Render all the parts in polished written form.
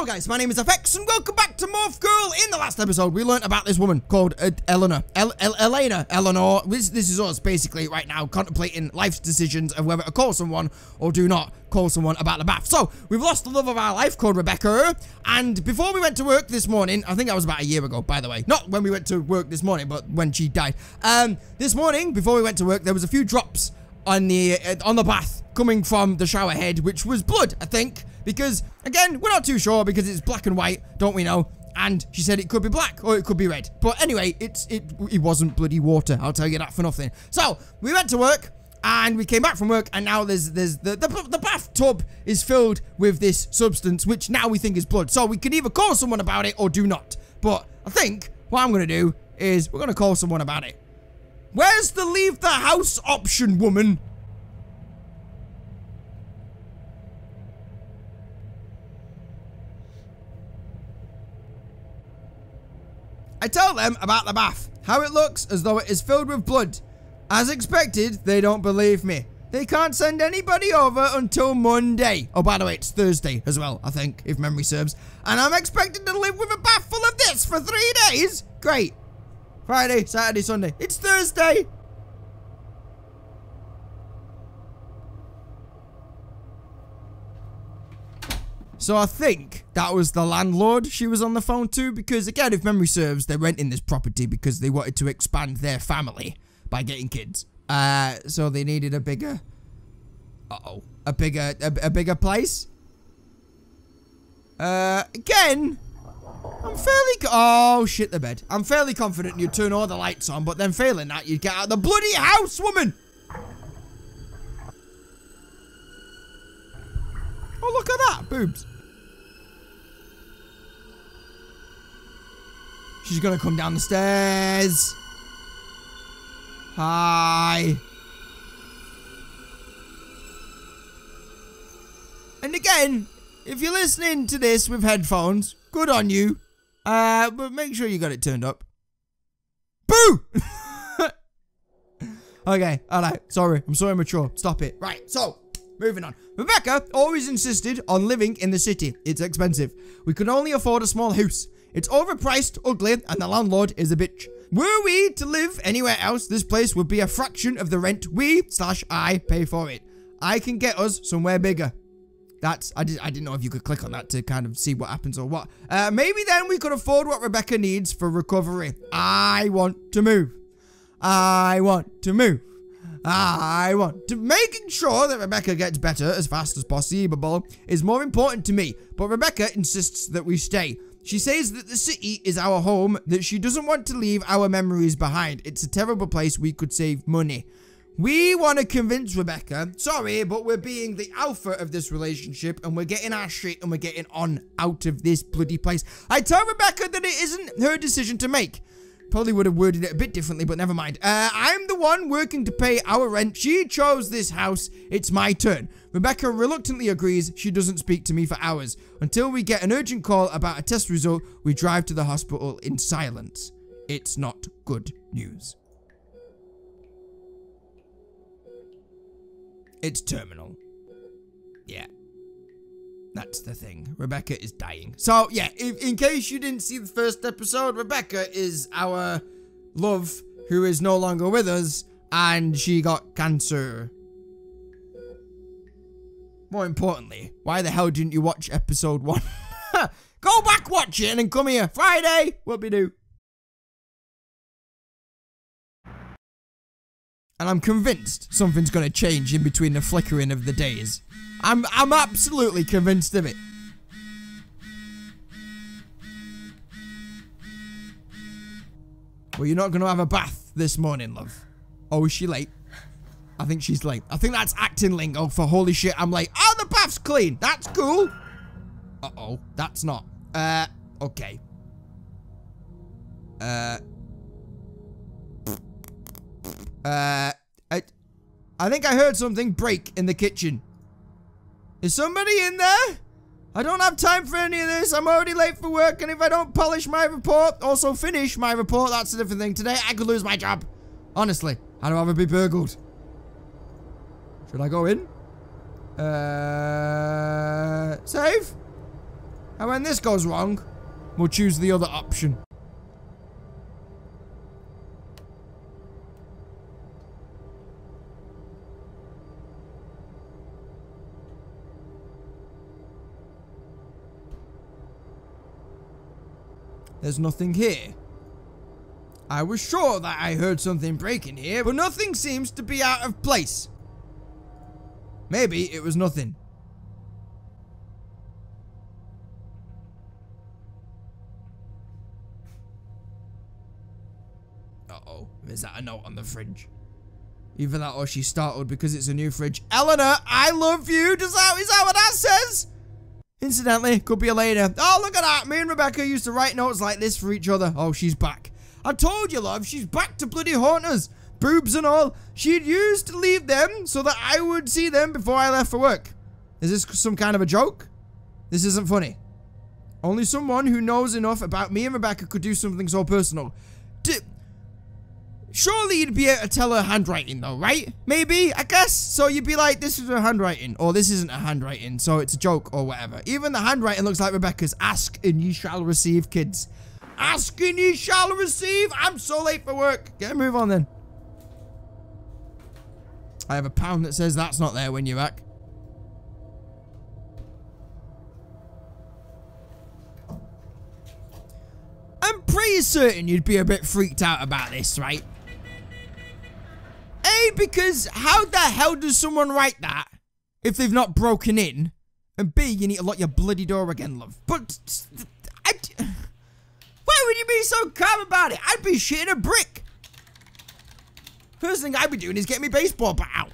Hello guys, my name is FX and welcome back to Morph Girl. In the last episode, we learned about this woman called Eleanor. Eleanor. This is us basically right now contemplating life's decisions of whether to call someone or do not call someone about the bath. So, we've lost the love of our life called Rebecca, and before we went to work this morning, I think that was about a year ago, by the way. Not when we went to work this morning, but when she died. This morning, before we went to work, there was a few drops on the bath coming from the shower head, which was blood, I think. Because, again, we're not too sure because it's black and white, don't we know? And she said it could be black or it could be red. But anyway, it wasn't bloody water, I'll tell you that for nothing. So, we went to work and we came back from work and now there's the bathtub is filled with this substance which now we think is blood. So, we can either call someone about it or do not. But I think what I'm going to do is we're going to call someone about it. Where's the leave the house option, woman? I tell them about the bath, how it looks as though it is filled with blood. As expected, they don't believe me. They can't send anybody over until Monday. Oh, by the way, it's Thursday as well, I think, if memory serves. And I'm expected to live with a bath full of this for 3 days? Great. Friday, Saturday, Sunday. It's Thursday. So I think that was the landlord she was on the phone to because, again, if memory serves, they're renting this property because they wanted to expand their family by getting kids. So they needed a bigger... a bigger place? Again, I'm fairly... Oh, shit the bed. I'm fairly confident you'd turn all the lights on, but then failing that, you'd get out of the bloody house, woman! Oh, look at that. Boobs. She's gonna come down the stairs. Hi. And again, if you're listening to this with headphones, good on you. But make sure you got it turned up. Boo! Okay, alright. Sorry. I'm so immature. Stop it. Right, so... Moving on. Rebecca always insisted on living in the city. It's expensive. We could only afford a small house. It's overpriced, ugly, and the landlord is a bitch. Were we to live anywhere else, this place would be a fraction of the rent I pay for it. I can get us somewhere bigger. I didn't know if you could click on that to kind of see what happens or what. Maybe then we could afford what Rebecca needs for recovery. I want to move. I want to move. I want to making sure that Rebecca gets better as fast as possible is more important to me, but Rebecca insists that we stay. She says that the city is our home, that she doesn't want to leave our memories behind. It's a terrible place, we could save money. We want to convince Rebecca, sorry, but we're being the alpha of this relationship and we're getting our shit and we're getting on out of this bloody place. I tell Rebecca that it isn't her decision to make. Probably would have worded it a bit differently, but never mind. I'm the one working to pay our rent. She chose this house. It's my turn. Rebecca reluctantly agrees. She doesn't speak to me for hours. Until we get an urgent call about a test result, we drive to the hospital in silence. It's not good news. It's terminal. Yeah. That's the thing. Rebecca is dying. So, yeah, in case you didn't see the first episode, Rebecca is our love who is no longer with us, and she got cancer. More importantly, why the hell didn't you watch episode 1? Go back, watch it, and then come here. Friday, what we do? And I'm convinced something's going to change in between the flickering of the days. I'm absolutely convinced of it. Well, you're not going to have a bath this morning, love. Oh, is she late? I think she's late. I think that's acting lingo for holy shit, I'm late. Oh, the bath's clean. That's cool. Uh-oh. That's not. Okay. I think I heard something break in the kitchen. Is somebody in there? I don't have time for any of this. I'm already late for work, and if I don't polish my report, also finish my report, that's a different thing. Today, I could lose my job. Honestly, I'd rather be burgled. Should I go in? Save? And when this goes wrong, we'll choose the other option. There's nothing here. I was sure that I heard something breaking here, but nothing seems to be out of place. Maybe it was nothing. Uh-oh, is that a note on the fridge? Either that or she's startled because it's a new fridge. Eleanor, I love you. Is that what that says? Incidentally, could be a later. Oh, look at that. Me and Rebecca used to write notes like this for each other. Oh, she's back. I told you, love, she's back to bloody haunt us. Boobs and all. She'd used to leave them so that I would see them before I left for work. Is this some kind of a joke? This isn't funny. Only someone who knows enough about me and Rebecca could do something so personal. Surely you'd be able to tell her handwriting though, right? Maybe, I guess. So you'd be like, this is her handwriting, or this isn't a handwriting, so it's a joke or whatever. Even the handwriting looks like Rebecca's. Ask and ye shall receive, kids. Ask and ye shall receive. I'm so late for work. Get a move on then. I have a pound that says that's not there when you're back. I'm pretty certain you'd be a bit freaked out about this, right? A, because how the hell does someone write that if they've not broken in? And B, you need to lock your bloody door again, love. But, why would you be so calm about it? I'd be shitting a brick. First thing I'd be doing is getting my baseball bat out.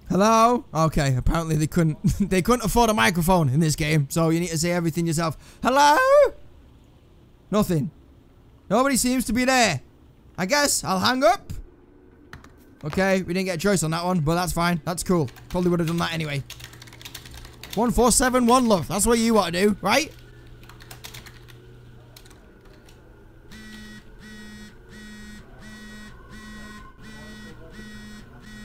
Hello? Okay, apparently they couldn't afford a microphone in this game, so you need to say everything yourself. Hello? Nothing. Nobody seems to be there. I guess I'll hang up. Okay, we didn't get a choice on that one, but that's fine. That's cool. Probably would have done that anyway. 1471, love. That's what you want to do, right?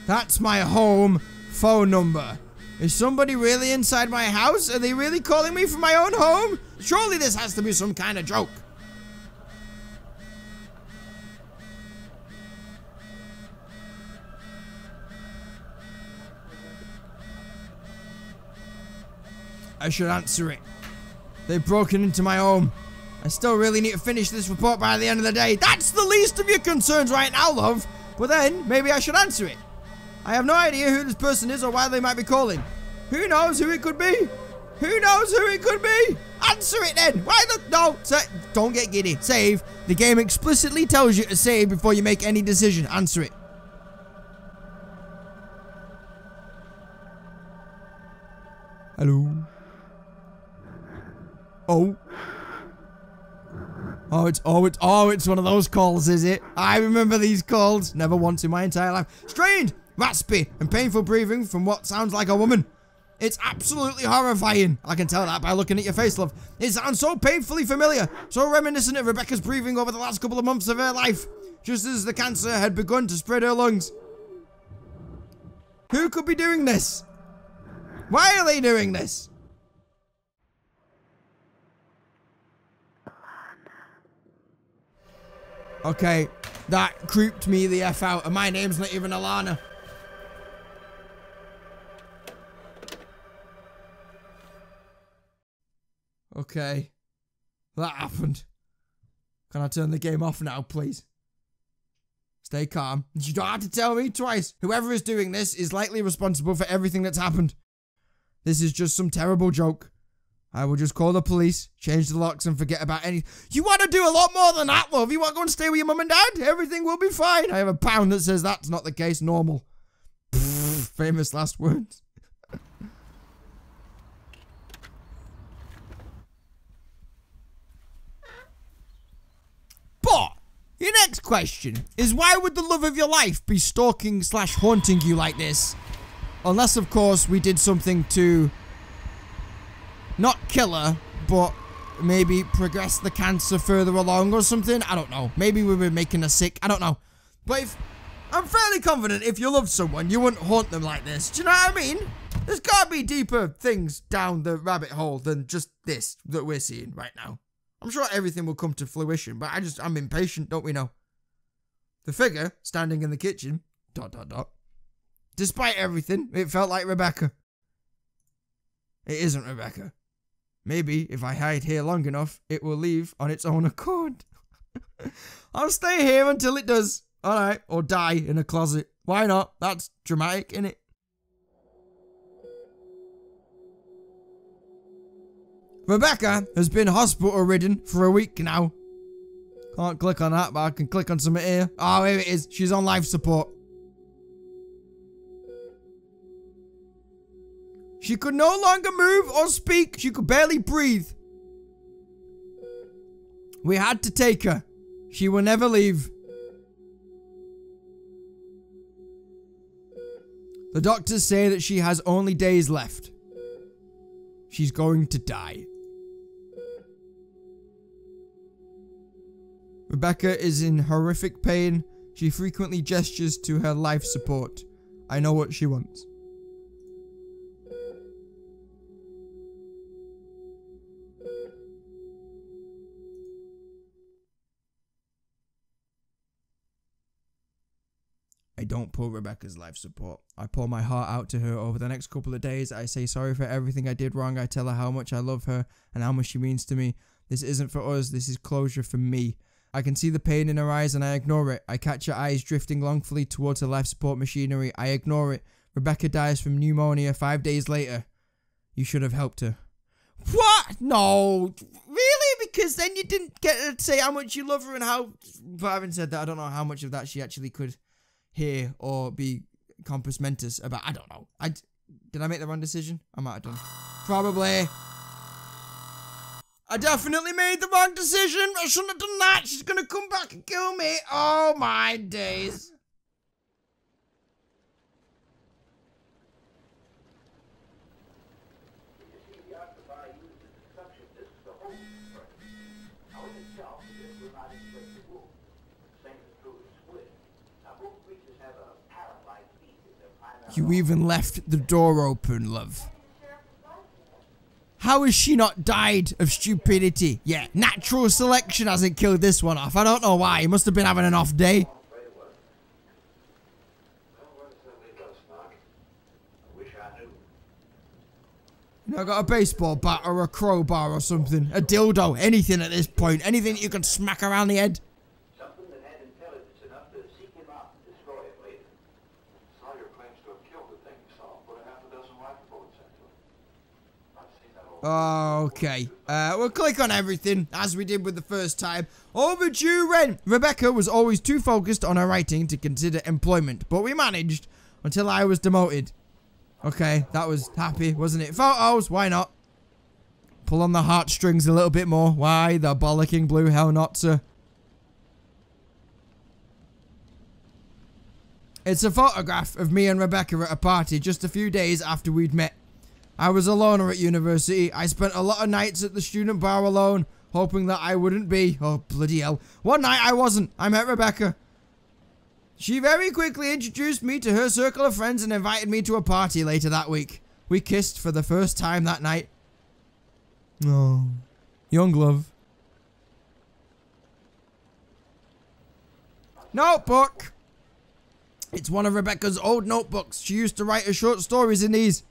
That's my home phone number. Is somebody really inside my house? Are they really calling me from my own home? Surely this has to be some kind of joke. I should answer it. They've broken into my home. I still really need to finish this report by the end of the day. That's the least of your concerns right now, love. But then, maybe I should answer it. I have no idea who this person is or why they might be calling. Who knows who it could be? Who knows who it could be? Answer it then. Why the... No, don't get giddy. Save. The game explicitly tells you to save before you make any decision. Answer it. Hello? Oh. It's one of those calls, is it? I remember these calls. Never once in my entire life. Strained, raspy, and painful breathing from what sounds like a woman. It's absolutely horrifying. I can tell that by looking at your face, love. It sounds so painfully familiar, so reminiscent of Rebecca's breathing over the last couple of months of her life, just as the cancer had begun to spread her lungs. Who could be doing this? Why are they doing this? Okay, that creeped me the F out, and my name's not even Alana. Okay, that happened. Can I turn the game off now, please? Stay calm. You don't have to tell me twice. Whoever is doing this is likely responsible for everything that's happened. This is just some terrible joke. I will just call the police, change the locks, and forget about any... You want to do a lot more than that, love. You want to go and stay with your mum and dad? Everything will be fine. I have a pound that says that's not the case. Normal. Pfft, famous last words. But your next question is, why would the love of your life be stalking / haunting you like this? Unless, of course, we did something to... not kill her, but but maybe progress the cancer further along or something. I don't know. Maybe we were making her sick. I don't know. But if I'm fairly confident if you loved someone, you wouldn't haunt them like this. Do you know what I mean? There's gotta be deeper things down the rabbit hole than just this that we're seeing right now. I'm sure everything will come to fruition, but I'm impatient, don't we know? The figure standing in the kitchen, ... Despite everything, it felt like Rebecca. It isn't Rebecca. Maybe if I hide here long enough, it will leave on its own accord. I'll stay here until it does. Alright, or die in a closet. Why not? That's dramatic, innit? Rebecca has been hospital-ridden for a week now. Can't click on that, but I can click on something here. Oh, here it is. She's on life support. She could no longer move or speak. She could barely breathe. We had to take her. She will never leave. The doctors say that she has only days left. She's going to die. Rebecca is in horrific pain. She frequently gestures to her life support. I know what she wants. I don't pull Rebecca's life support. I pour my heart out to her over the next couple of days. I say sorry for everything I did wrong. I tell her how much I love her and how much she means to me. This isn't for us. This is closure for me. I can see the pain in her eyes and I ignore it. I catch her eyes drifting longfully towards her life support machinery. I ignore it. Rebecca dies from pneumonia 5 days later. You should have helped her. What? No. Really? Because then you didn't get her to say how much you love her and how... But having said that, I don't know how much of that she actually could hear or be compass mentis about. I don't know. Did I make the wrong decision? I might have done. Probably. I definitely made the wrong decision. I shouldn't have done that. She's gonna come back and kill me. Oh my days. You even left the door open, love. How has she not died of stupidity? Yeah, natural selection hasn't killed this one off. I don't know why. He must have been having an off day. You know, I got a baseball bat or a crowbar or something. A dildo. Anything at this point. Anything you can smack around the head. Something that had intelligence enough to seek him out and destroy him later. Sawyer claims to have killed the thing he saw, put a half a dozen rifle bullets into it. I've seen that all. Okay. We'll click on everything, as we did with the first time. Overdue rent. Rebecca was always too focused on her writing to consider employment, but we managed until I was demoted. Okay, that was happy, wasn't it? Photos, why not? Pull on the heartstrings a little bit more. Why the bollocking blue hell not, sir? It's a photograph of me and Rebecca at a party just a few days after we'd met. I was a loner at university. I spent a lot of nights at the student bar alone, hoping that I wouldn't be. Oh, bloody hell. One night I wasn't. I met Rebecca. She very quickly introduced me to her circle of friends and invited me to a party later that week. We kissed for the first time that night. Oh, young love. Notebook. It's one of Rebecca's old notebooks. She used to write her short stories in these.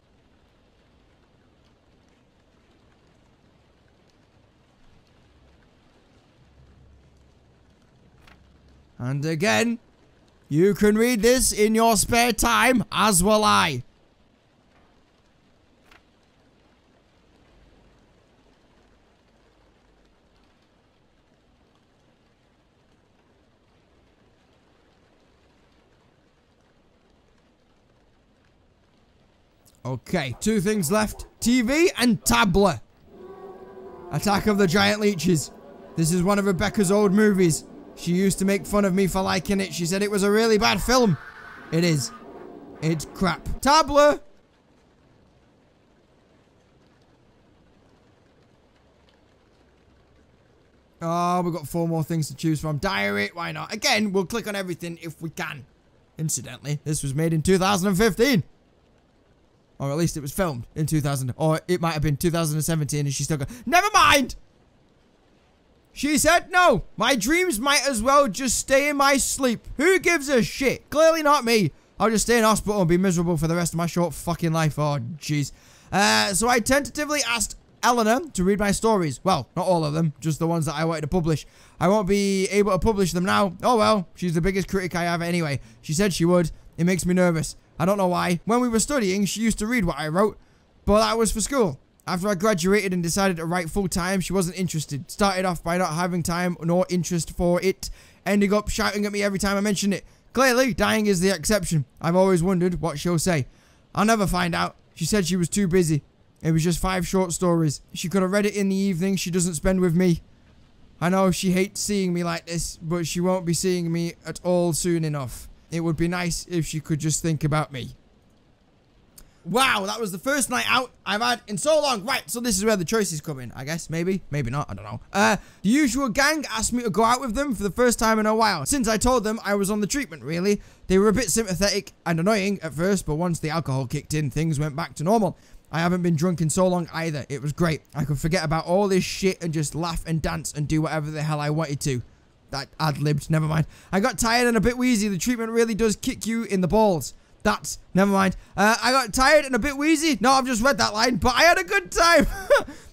And again, you can read this in your spare time, as will I. Okay, 2 things left. TV and tablet. Attack of the Giant Leeches. This is one of Rebecca's old movies. She used to make fun of me for liking it. She said it was a really bad film. It is. It's crap. Tablet. Oh, we've got 4 more things to choose from. Diary, why not? Again, we'll click on everything if we can. Incidentally, this was made in 2015. Or at least it was filmed in 2000. Or it might have been 2017 and she still got... Never mind! She said no. My dreams might as well just stay in my sleep. Who gives a shit? Clearly not me. I'll just stay in hospital and be miserable for the rest of my short fucking life. Oh, jeez. So I tentatively asked Eleanor to read my stories. Well, not all of them, just the ones that I wanted to publish. I won't be able to publish them now. Oh well, she's the biggest critic I have anyway. She said she would. It makes me nervous. I don't know why. When we were studying, she used to read what I wrote, but that was for school. After I graduated and decided to write full time, she wasn't interested. Started off by not having time nor interest for it, ending up shouting at me every time I mentioned it. Clearly, dying is the exception. I've always wondered what she'll say. I'll never find out. She said she was too busy. It was just 5 short stories. She could have read it in the evening she doesn't spend with me. I know she hates seeing me like this, but she won't be seeing me at all soon enough. It would be nice if she could just think about me. Wow, that was the first night out I've had in so long. Right, so this is where the choices come in, I guess. Maybe not, I don't know. The usual gang asked me to go out with them for the first time in a while. Since I told them I was on the treatment, really. They were a bit sympathetic and annoying at first, but once the alcohol kicked in, things went back to normal. I haven't been drunk in so long either. It was great. I could forget about all this shit and just laugh and dance and do whatever the hell I wanted to. That ad-libbed, never mind. I got tired and a bit wheezy. The treatment really does kick you in the balls. That's, never mind. I got tired and a bit wheezy. No, I've just read that line, but I had a good time.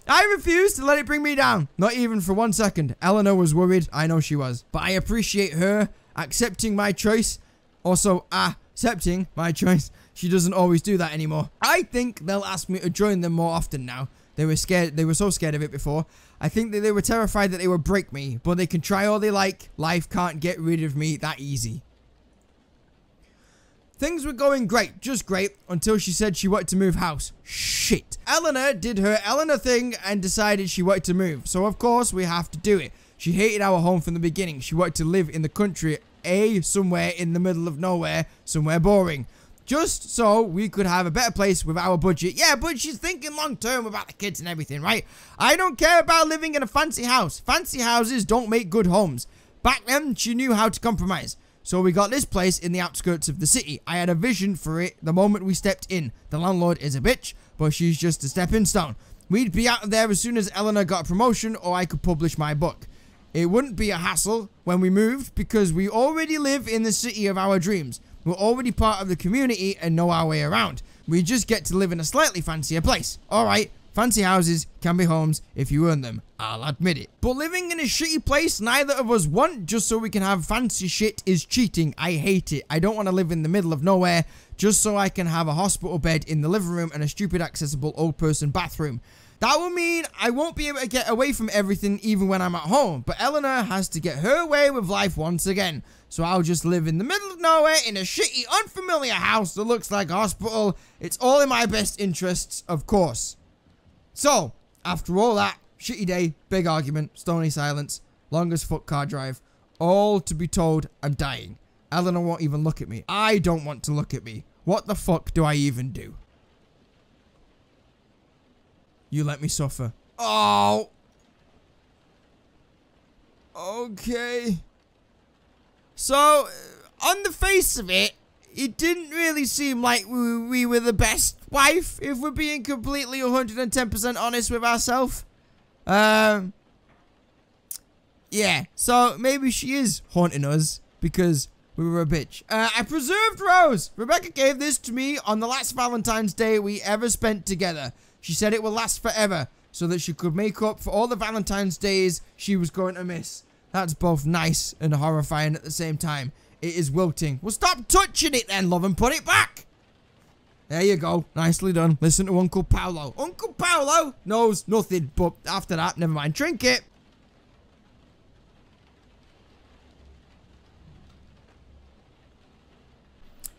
I refused to let it bring me down. Not even for 1 second. Eleanor was worried. I know she was. But I appreciate her accepting my choice. Also, accepting my choice. She doesn't always do that anymore. I think they'll ask me to join them more often now. They were scared. They were so scared of it before. I think that they were terrified that they would break me. But they can try all they like. Life can't get rid of me that easy. Things were going great, just great, until she said she wanted to move house. Shit. Eleanor did her Eleanor thing and decided she wanted to move. So of course we have to do it. She hated our home from the beginning. She wanted to live in the country, somewhere in the middle of nowhere, somewhere boring. Just so we could have a better place with our budget. Yeah, but she's thinking long term about the kids and everything, right? I don't care about living in a fancy house. Fancy houses don't make good homes. Back then, she knew how to compromise. So we got this place in the outskirts of the city. I had a vision for it the moment we stepped in. The landlord is a bitch, but she's just a stepping stone. We'd be out of there as soon as Eleanor got a promotion or I could publish my book. It wouldn't be a hassle when we moved because we already live in the city of our dreams. We're already part of the community and know our way around. We just get to live in a slightly fancier place. Alright, fancy houses can be homes if you earn them. I'll admit it. But living in a shitty place neither of us want just so we can have fancy shit is cheating. I hate it. I don't want to live in the middle of nowhere just so I can have a hospital bed in the living room and a stupid accessible old person bathroom. That will mean I won't be able to get away from everything even when I'm at home. But Eleanor has to get her way with life once again. So I'll just live in the middle of nowhere in a shitty, unfamiliar house that looks like a hospital. It's all in my best interests, of course. So, after all that, shitty day, big argument, stony silence, longest fuck car drive, all to be told I'm dying. Eleanor won't even look at me. I don't want to look at me. What the fuck do I even do? You let me suffer. Oh. Okay. So, on the face of it, it didn't really seem like we were the best wife, if we're being completely 110% honest with ourselves. Yeah, so maybe she is haunting us because we were a bitch. I preserved Rose. Rebecca gave this to me on the last Valentine's Day we ever spent together. She said it will last forever so that she could make up for all the Valentine's Days she was going to miss. That's both nice and horrifying at the same time. It is wilting. Well, stop touching it then, love, and put it back. There you go. Nicely done. Listen to Uncle Paolo. Uncle Paolo knows nothing, but after that, never mind. Trinket.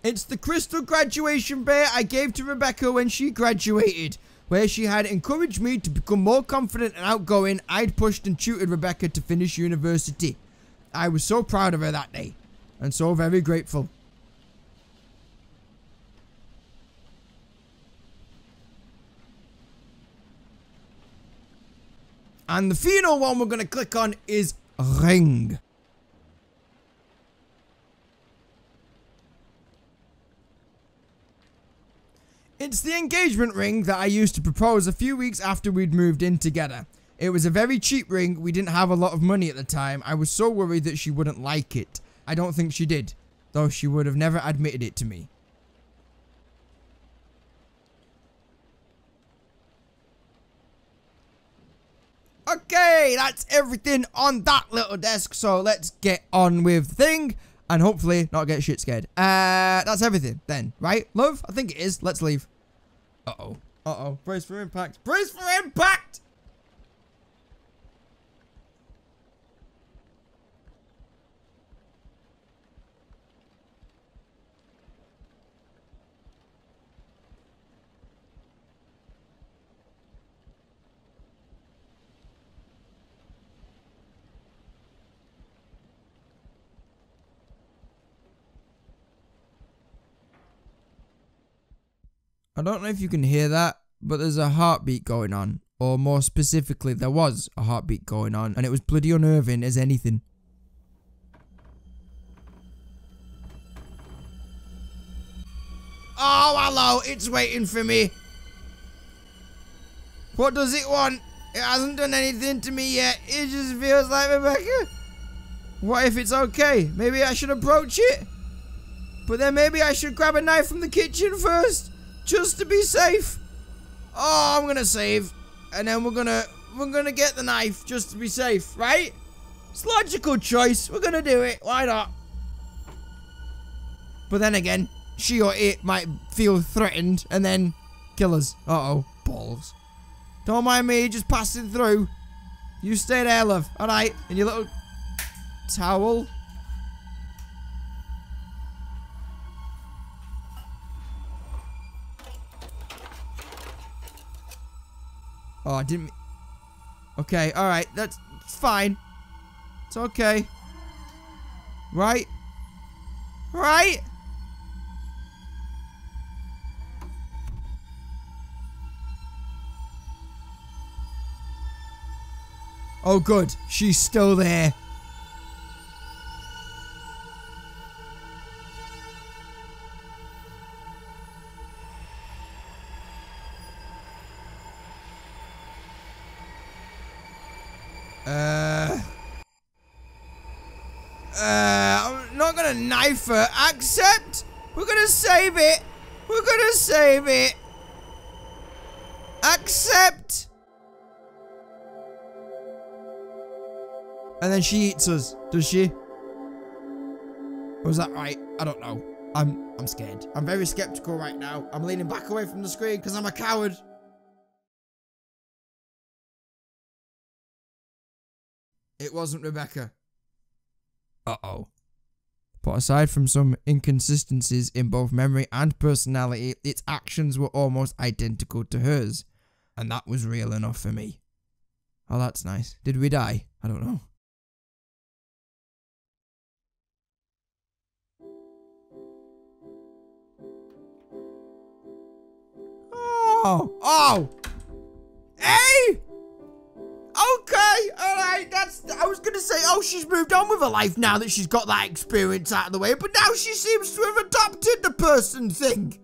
It's the crystal graduation bear I gave to Rebecca when she graduated, where she had encouraged me to become more confident and outgoing. I'd pushed and tutored Rebecca to finish university. I was so proud of her that day, and so very grateful. And the final one we're going to click on is ring. It's the engagement ring that I used to propose a few weeks after we'd moved in together. It was a very cheap ring. We didn't have a lot of money at the time. I was so worried that she wouldn't like it. I don't think she did, though she would have never admitted it to me. Okay, that's everything on that little desk, so let's get on with the thing and hopefully not get shit scared. That's everything then, right, love? I think it is. Let's leave. Uh-oh. Uh-oh. Brace for impact. Brace for impact! I don't know if you can hear that, but there's a heartbeat going on. Or more specifically, there was a heartbeat going on, and it was bloody unnerving as anything. Oh, hello, it's waiting for me. What does it want? It hasn't done anything to me yet. It just feels like Rebecca. What if it's okay? Maybe I should approach it? But then maybe I should grab a knife from the kitchen first. Just to be safe. Oh, I'm gonna save. And then we're gonna get the knife just to be safe, right? It's a logical choice. We're gonna do it. Why not? But then again, she or it might feel threatened and then kill us. Uh-oh. Balls. Don't mind me just passing through. You stay there, love. Alright. And your little towel. Oh, I didn't... Okay, alright. That's fine. It's okay. Right? Right? Oh, good. She's still there. I'm not gonna knife her. Accept. We're gonna save it. We're gonna save it. Accept. And then she eats us, does she? Was that right? I don't know. I'm scared. I'm very skeptical right now. I'm leaning back away from the screen because I'm a coward. It wasn't Rebecca. Uh-oh. But aside from some inconsistencies in both memory and personality, its actions were almost identical to hers. And that was real enough for me. Oh, that's nice. Did we die? I don't know. Oh! Oh! Hey! Okay, alright, I was gonna say, oh, she's moved on with her life now that she's got that experience out of the way, but now she seems to have adopted the person thing.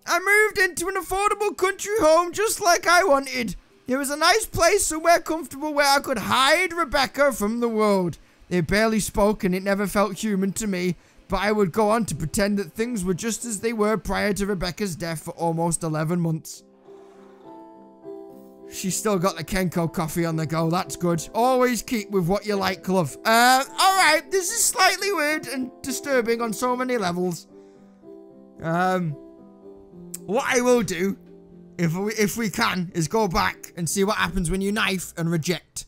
I moved into an affordable country home just like I wanted. It was a nice place, somewhere comfortable where I could hide Rebecca from the world. It barely spoke and it never felt human to me, but I would go on to pretend that things were just as they were prior to Rebecca's death for almost 11 months. She's still got the Kenko coffee on the go. That's good. Always keep with what you like, love. Alright. This is slightly weird and disturbing on so many levels. What I will do, if we can, is go back and see what happens when you knife and reject.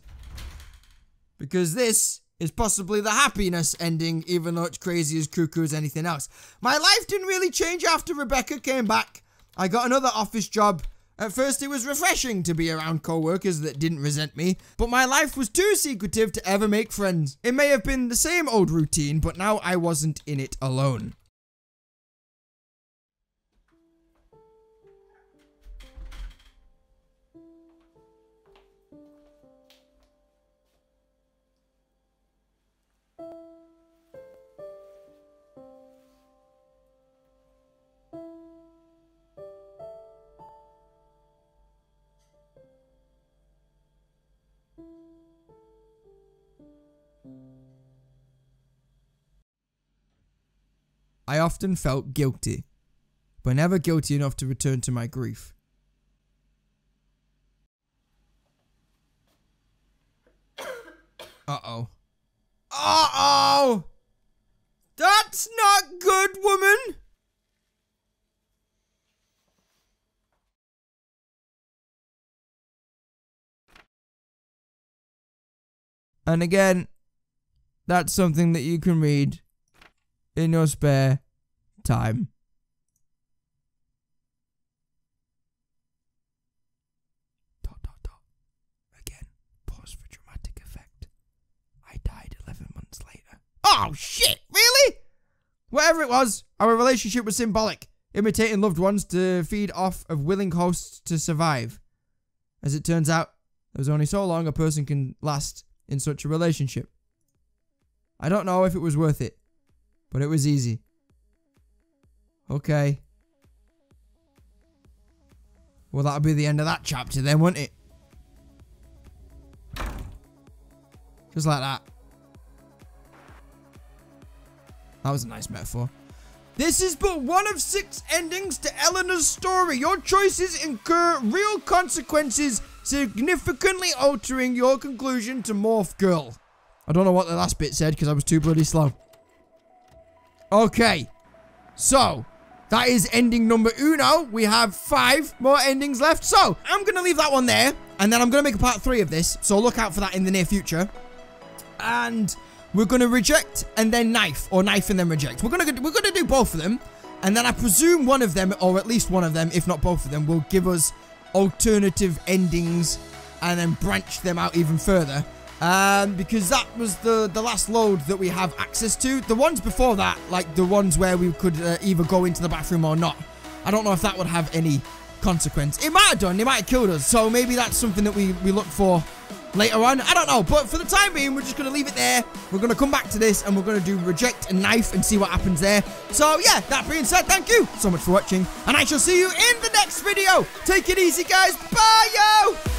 Because this is possibly the happiness ending, even though it's crazy as cuckoo as anything else. My life didn't really change after Rebecca came back. I got another office job. At first, it was refreshing to be around co-workers that didn't resent me, but my life was too secretive to ever make friends. It may have been the same old routine, but now I wasn't in it alone. I often felt guilty, but never guilty enough to return to my grief. Uh-oh. Uh-oh! That's not good, woman! And again, that's something that you can read in your spare time. Again, pause for dramatic effect. I died 11 months later. Oh shit, really? Whatever it was, our relationship was symbolic, imitating loved ones to feed off of willing hosts to survive. As it turns out, there's only so long a person can last in such a relationship. I don't know if it was worth it, but it was easy. Okay. Well, that'll be the end of that chapter then, won't it? Just like that. That was a nice metaphor. This is but one of 6 endings to Eleanor's story. Your choices incur real consequences, significantly altering your conclusion to Morph Girl. I don't know what the last bit said because I was too bloody slow. Okay. So, that is ending number 1. We have 5 more endings left. So, I'm going to leave that one there. And then I'm going to make a part 3 of this. So, look out for that in the near future. And we're going to reject and then knife. Or knife and then reject. We're going to do both of them. And then I presume one of them, or at least one of them, if not both of them, will give us alternative endings and then branch them out even further. Because that was the last load that we have access to. The ones before that, like the ones where we could either go into the bathroom or not, I don't know if that would have any consequence. It might have done, it might have killed us, so maybe that's something that we look for later on. I don't know, but for the time being, we're just going to leave it there. We're going to come back to this, and we're going to do reject and knife and see what happens there. So yeah, that being said, thank you so much for watching, and I shall see you in the next video. Take it easy, guys. Bye, yo!